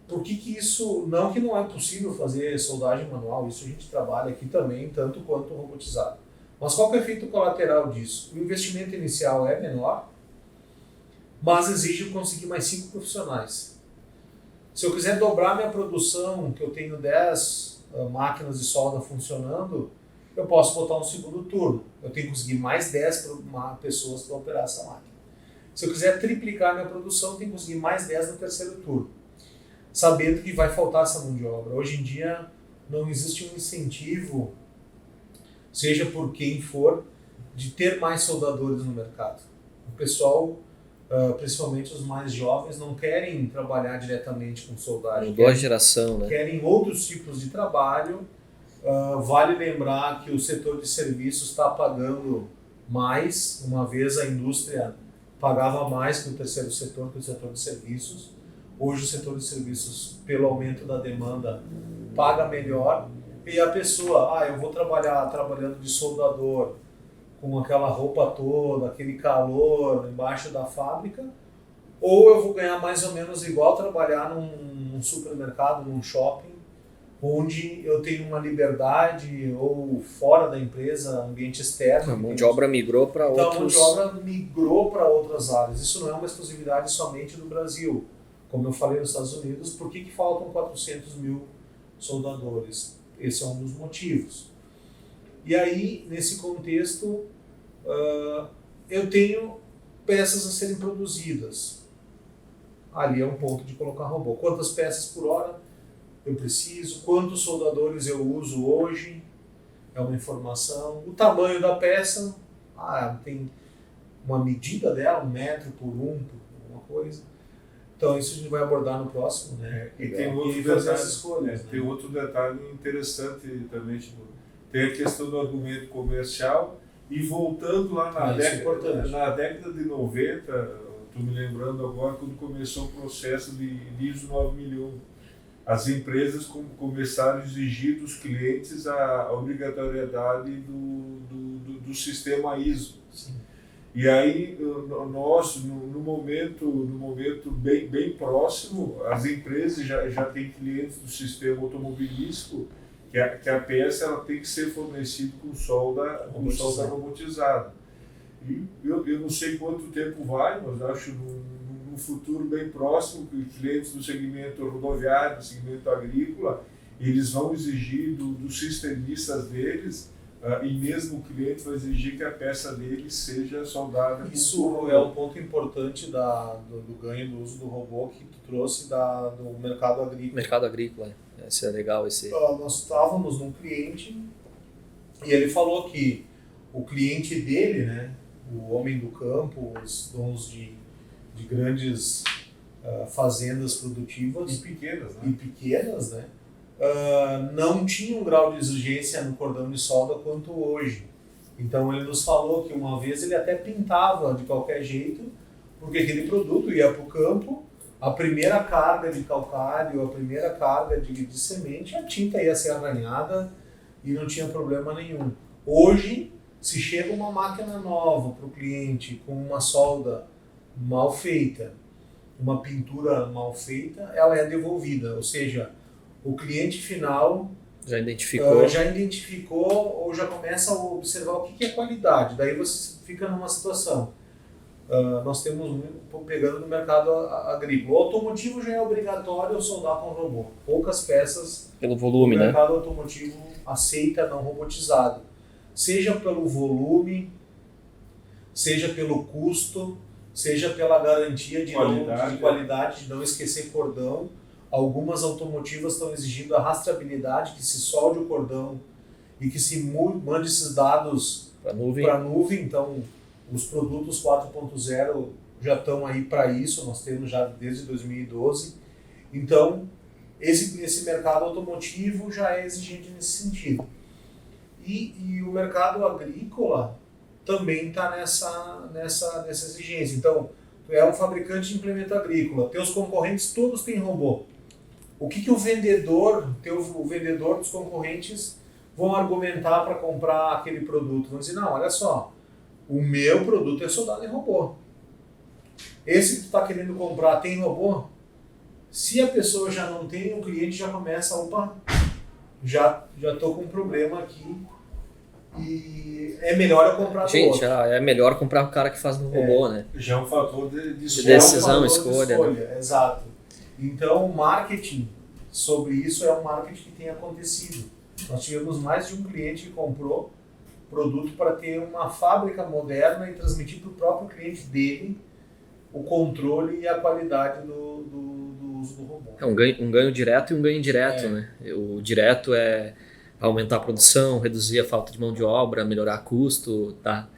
Por que isso, não que não é possível fazer soldagem manual, isso a gente trabalha aqui também, tanto quanto robotizado. Mas qual que é o efeito colateral disso? O investimento inicial é menor, mas exige eu conseguir mais 5 profissionais. Se eu quiser dobrar minha produção, que eu tenho 10 máquinas de solda funcionando, eu posso botar um segundo turno. Eu tenho que conseguir mais 10 pessoas para operar essa máquina. Se eu quiser triplicar minha produção, eu tenho que conseguir mais 10 no terceiro turno, sabendo que vai faltar essa mão de obra. Hoje em dia não existe um incentivo, seja por quem for, de ter mais soldadores no mercado. O pessoal, principalmente os mais jovens, não querem trabalhar diretamente com soldagem. Mudou a geração, né? Querem outros tipos de trabalho. Vale lembrar que o setor de serviços está pagando mais, uma vez a indústria pagava mais que o terceiro setor, que o setor de serviços. Hoje o setor de serviços, pelo aumento da demanda, paga melhor. E a pessoa, eu vou trabalhando de soldador, com aquela roupa toda, aquele calor embaixo da fábrica, ou eu vou ganhar mais ou menos igual trabalhar num supermercado, num shopping, onde eu tenho uma liberdade, ou fora da empresa, ambiente externo. A mão de obra migrou para outros... Então a mão de obra migrou para outras áreas. Isso não é uma exclusividade somente do Brasil. Como eu falei nos Estados Unidos, por que faltam 400 mil soldadores? Esse é um dos motivos. E aí, nesse contexto, eu tenho peças a serem produzidas. Ali é um ponto de colocar robô. Quantas peças por hora eu preciso? Quantos soldadores eu uso hoje? É uma informação. O tamanho da peça, tem uma medida dela, 1 metro por 1, por alguma coisa. Então isso a gente vai abordar no próximo, né? E tem outro detalhe, escolhas, né? Tem outro detalhe interessante também, tem a questão do argumento comercial e voltando lá na década de 90, estou me lembrando agora quando começou o processo de ISO 9001, as empresas começaram a exigir dos clientes a obrigatoriedade do sistema ISO. Sim. E aí, nós, no momento bem próximo, as empresas já têm clientes do sistema automobilístico que a peça ela tem que ser fornecida com solda robotizada. E eu não sei quanto tempo vai, mas acho num futuro bem próximo que os clientes do segmento rodoviário, do segmento agrícola, eles vão exigir dos sistemistas deles. E mesmo o cliente vai exigir que a peça dele seja soldada. Isso é um ponto importante do ganho do uso do robô que tu trouxe do mercado agrícola. Mercado agrícola, esse é legal. Nós estávamos num cliente e ele falou que o cliente dele, né, o homem do campo, os donos de grandes fazendas produtivas e pequenas, né, não tinha um grau de exigência no cordão de solda quanto hoje. Então ele nos falou que uma vez ele até pintava de qualquer jeito, porque aquele produto ia para o campo, a primeira carga de calcário, a primeira carga de semente, a tinta ia ser arranhada e não tinha problema nenhum. Hoje, se chega uma máquina nova para o cliente com uma solda mal feita, uma pintura mal feita, ela é devolvida, ou seja, o cliente final já identificou ou já começa a observar o que é qualidade. Daí você fica numa situação. nós temos, pegando no mercado agrícola, o automotivo já é obrigatório soldar com robô. Poucas peças Pelo volume, o né? mercado automotivo aceita não robotizado. Seja pelo volume, seja pelo custo, seja pela garantia de qualidade, de não esquecer cordão. Algumas automotivas estão exigindo a rastreabilidade, que se solde o cordão e que se mande esses dados para a nuvem. Então, os produtos 4.0 já estão aí para isso, nós temos já desde 2012. Então, esse mercado automotivo já é exigente nesse sentido. E o mercado agrícola também está nessa exigência. Então, tu é um fabricante de implemento agrícola, teus concorrentes todos têm robô. O que o vendedor dos concorrentes vão argumentar para comprar aquele produto? Vão dizer, não, olha só, o meu produto é soldado em robô. Esse que tu está querendo comprar tem robô? Se a pessoa já não tem, o cliente já começa, opa, já estou com um problema aqui e é melhor eu comprar do outro. Gente, é melhor comprar o cara que faz no robô, né? Já é um fator de decisão, escolha. Né? Exato. Então, o marketing sobre isso é um marketing que tem acontecido. Nós tivemos mais de um cliente que comprou produto para ter uma fábrica moderna e transmitir para o próprio cliente dele o controle e a qualidade do uso do robô. É um ganho direto e um ganho indireto, né? O direto é aumentar a produção, reduzir a falta de mão de obra, melhorar custo, tá?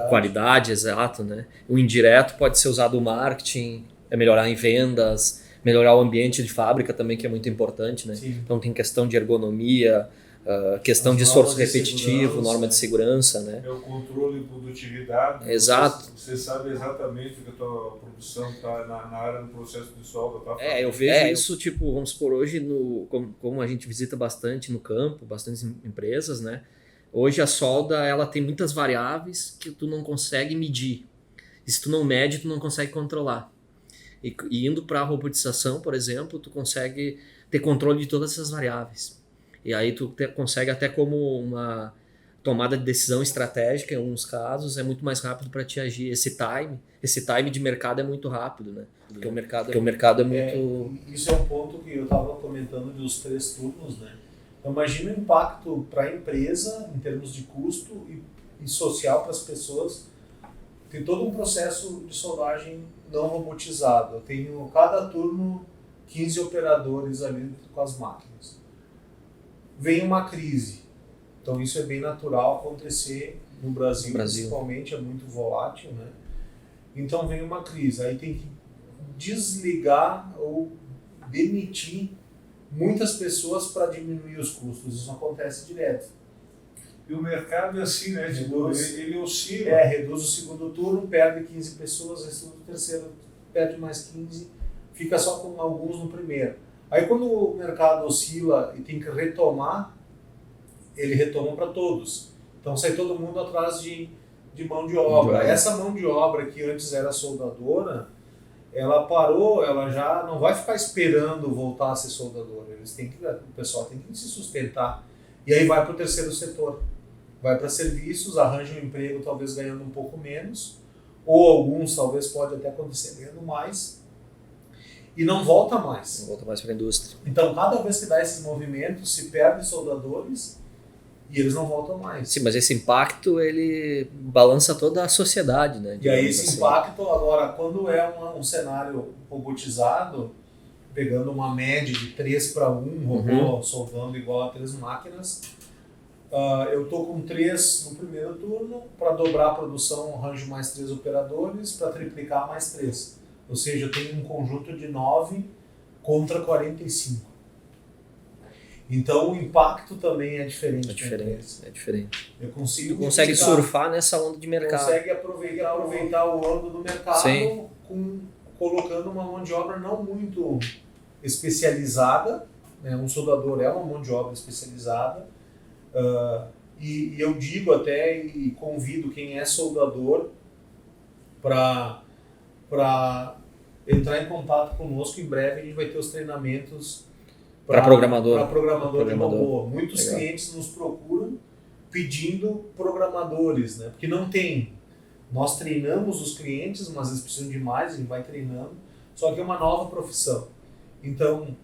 Qualidade, exato, né? O indireto pode ser usado no marketing, melhorar em vendas, melhorar o ambiente de fábrica também, que é muito importante, né? Sim. Então tem questão de ergonomia, questão de esforço repetitivo, norma de segurança, né? É o controle de produtividade. Exato. Você sabe exatamente que a tua produção está na área do processo de solda. Eu vejo isso, tipo, vamos supor, hoje, como a gente visita bastante no campo, bastantes empresas, né? Hoje a solda, ela tem muitas variáveis que tu não consegue medir. E se tu não mede, tu não consegue controlar. E indo para a robotização, por exemplo, tu consegue ter controle de todas essas variáveis. E aí tu consegue até como uma tomada de decisão estratégica, em alguns casos, é muito mais rápido para te agir. Esse time de mercado é muito rápido, né? Porque o mercado é muito... Isso é um ponto que eu estava comentando dos 3 turnos, né? Então, imagina o impacto para a empresa, em termos de custo e social para as pessoas. Tem todo um processo de soldagem não robotizado. Eu tenho, cada turno, 15 operadores ali com as máquinas. Vem uma crise. Então isso é bem natural acontecer no Brasil. Principalmente, é muito volátil, né? Então vem uma crise, aí tem que desligar ou demitir muitas pessoas para diminuir os custos. Isso acontece direto. E o mercado é assim, né? Ele oscila. Reduz o segundo turno, perde 15 pessoas, reduz o terceiro, perde mais 15, fica só com alguns no primeiro. Aí quando o mercado oscila e tem que retomar, ele retoma para todos. Então sai todo mundo atrás de mão de obra. Essa mão de obra que antes era soldadora, ela parou, ela já não vai ficar esperando voltar a ser soldadora. O pessoal tem que se sustentar. E aí vai para o terceiro setor. Vai para serviços, arranja um emprego talvez ganhando um pouco menos, ou alguns talvez pode até acontecer ganhando mais, e não volta mais. Não volta mais para a indústria. Então, cada vez que dá esses movimentos, se perde soldadores e eles não voltam mais. Sim, mas esse impacto, ele balança toda a sociedade, né? E aí esse impacto, agora, quando é um cenário robotizado, pegando uma média de 3 para 1, robô soldando igual a 3 máquinas, eu estou com 3 no primeiro turno, para dobrar a produção arranjo mais 3 operadores, para triplicar mais 3. Ou seja, eu tenho um conjunto de 9 contra 45. Então o impacto também é diferente. É diferente. Eu consigo... Tu consegue surfar nessa onda de mercado. Consegue aproveitar o ângulo do mercado colocando uma mão de obra não muito especializada, né? Um soldador é uma mão de obra especializada, e eu digo até e convido quem é soldador para entrar em contato conosco. Em breve a gente vai ter os treinamentos para programador de robô. Muitos clientes nos procuram pedindo programadores, né? Porque não tem Nós treinamos os clientes, mas eles precisam de mais, a gente vai treinando, só que é uma nova profissão. Então,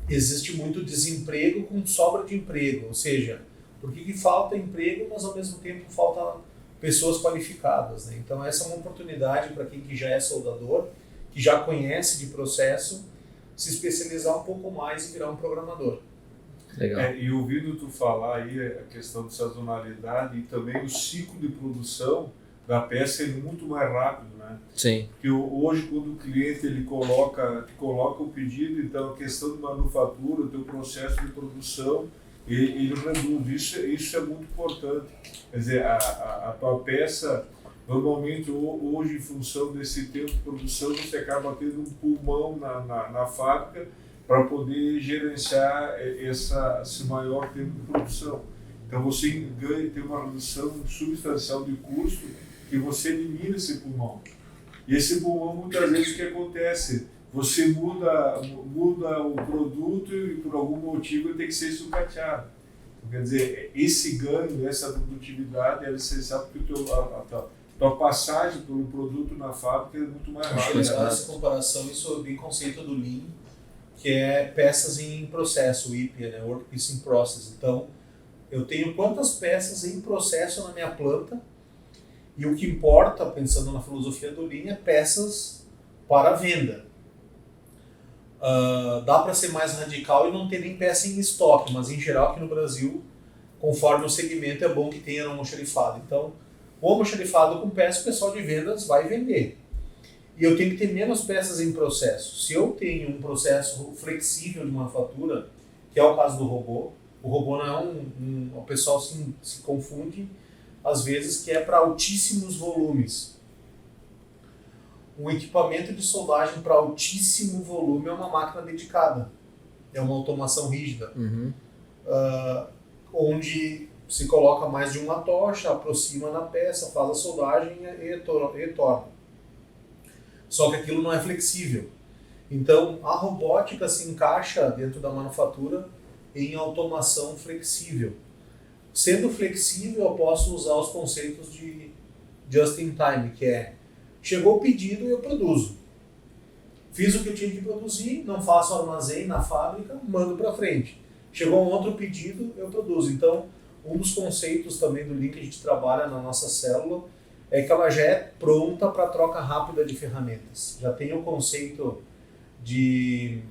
existe muito desemprego com sobra de emprego, ou seja, por que falta emprego, mas ao mesmo tempo falta pessoas qualificadas, né? Então, essa é uma oportunidade para quem que já é soldador, que já conhece de processo, se especializar um pouco mais e virar um programador. Legal. E ouvindo tu falar aí a questão de sazonalidade e também o ciclo de produção da peça é muito mais rápido, né? Sim. Porque hoje, quando o cliente ele coloca o pedido, então a questão de manufatura, o teu processo de produção, ele reduz. Isso é muito importante. Quer dizer, a tua peça, normalmente hoje, em função desse tempo de produção, você acaba tendo um pulmão na fábrica para poder gerenciar esse maior tempo de produção. Então você tem uma redução substancial de custo que você elimina esse pulmão. E esse pulmão, muitas vezes, o que acontece? Você muda o produto e por algum motivo ele tem que ser sucateado. Então, quer dizer, esse ganho, essa produtividade é essencial porque a tua passagem pelo produto na fábrica é muito mais rápida. Essa comparação, isso é bem conceito do Lean, que é peças em processo, o IPA, né? Work Piece in Process. Então, eu tenho quantas peças em processo na minha planta, e o que importa, pensando na filosofia do Lean, é peças para venda. Dá para ser mais radical e não ter nem peça em estoque, mas em geral aqui no Brasil, conforme o segmento, é bom que tenha no almoxarifado. Então, o almoxarifado com peça, o pessoal de vendas vai vender. E eu tenho que ter menos peças em processo. Se eu tenho um processo flexível de manufatura, que é o caso do robô, o robô não é o pessoal se confunde às vezes que é para altíssimos volumes. Um equipamento de soldagem para altíssimo volume é uma máquina dedicada, é uma automação rígida, onde se coloca mais de uma tocha, aproxima na peça, faz a soldagem e torna. Só que aquilo não é flexível. Então, a robótica se encaixa dentro da manufatura em automação flexível. Sendo flexível, eu posso usar os conceitos de just in time, que é, chegou o pedido e eu produzo. Fiz o que eu tinha que produzir, não faço armazém na fábrica, mando para frente. Chegou um outro pedido, eu produzo. Então, um dos conceitos também do Lean que a gente trabalha na nossa célula é que ela já é pronta para troca rápida de ferramentas. Já tem o conceito de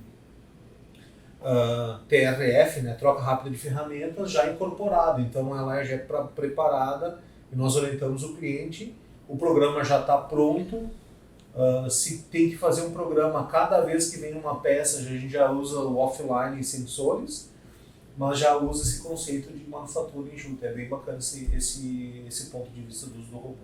TRF, né, troca rápida de ferramentas, já incorporado. Então ela já é preparada e nós orientamos o cliente, o programa já está pronto. Se tem que fazer um programa cada vez que vem uma peça, a gente já usa o offline sensores, mas já usa esse conceito de manufatura enxuta. É bem bacana esse ponto de vista do uso do robô.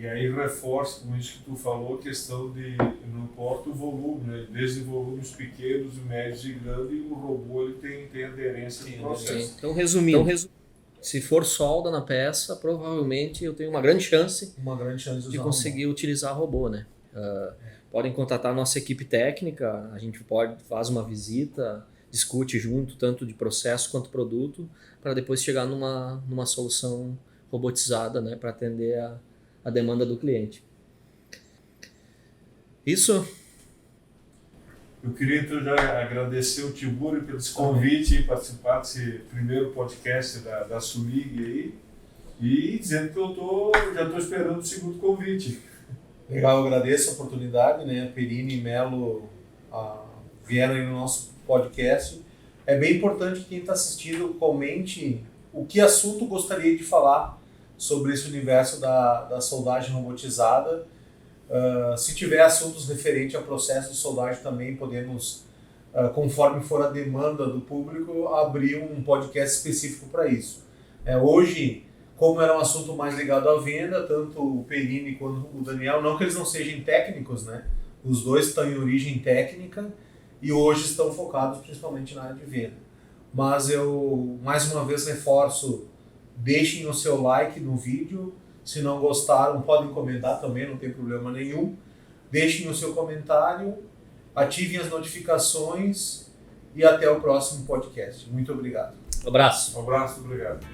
E aí reforça com isso que tu falou, a questão de não importa o volume, né? Desde volumes pequenos, médios e grandes, o robô ele tem aderência no processo. Sim. Então, resumindo, se for solda na peça, provavelmente eu tenho uma grande chance de conseguir utilizar robô, né? Podem contatar a nossa equipe técnica, a gente faz uma visita, discute junto, tanto de processo quanto produto, para depois chegar numa solução robotizada, né, para atender a demanda do cliente. Isso. Eu queria então já agradecer o Tiburi pelo convite e participar desse primeiro podcast da Sulig aí, e dizendo que já estou esperando o segundo convite. Legal, eu agradeço a oportunidade, né? Perini e Melo vieram aí no nosso podcast. É bem importante que quem está assistindo comente o que assunto gostaria de falar sobre esse universo da soldagem robotizada. Se tiver assuntos referentes ao processo de soldagem também, podemos, conforme for a demanda do público, abrir um podcast específico para isso. Hoje, como era um assunto mais ligado à venda, tanto o Perini quanto o Daniel, não que eles não sejam técnicos, né? Os dois estão em origem técnica e hoje estão focados principalmente na área de venda. Mas eu, mais uma vez, reforço, deixem o seu like no vídeo. Se não gostaram, podem comentar também, não tem problema nenhum. Deixem o seu comentário, ativem as notificações e até o próximo podcast. Muito obrigado. Um abraço. Um abraço, obrigado.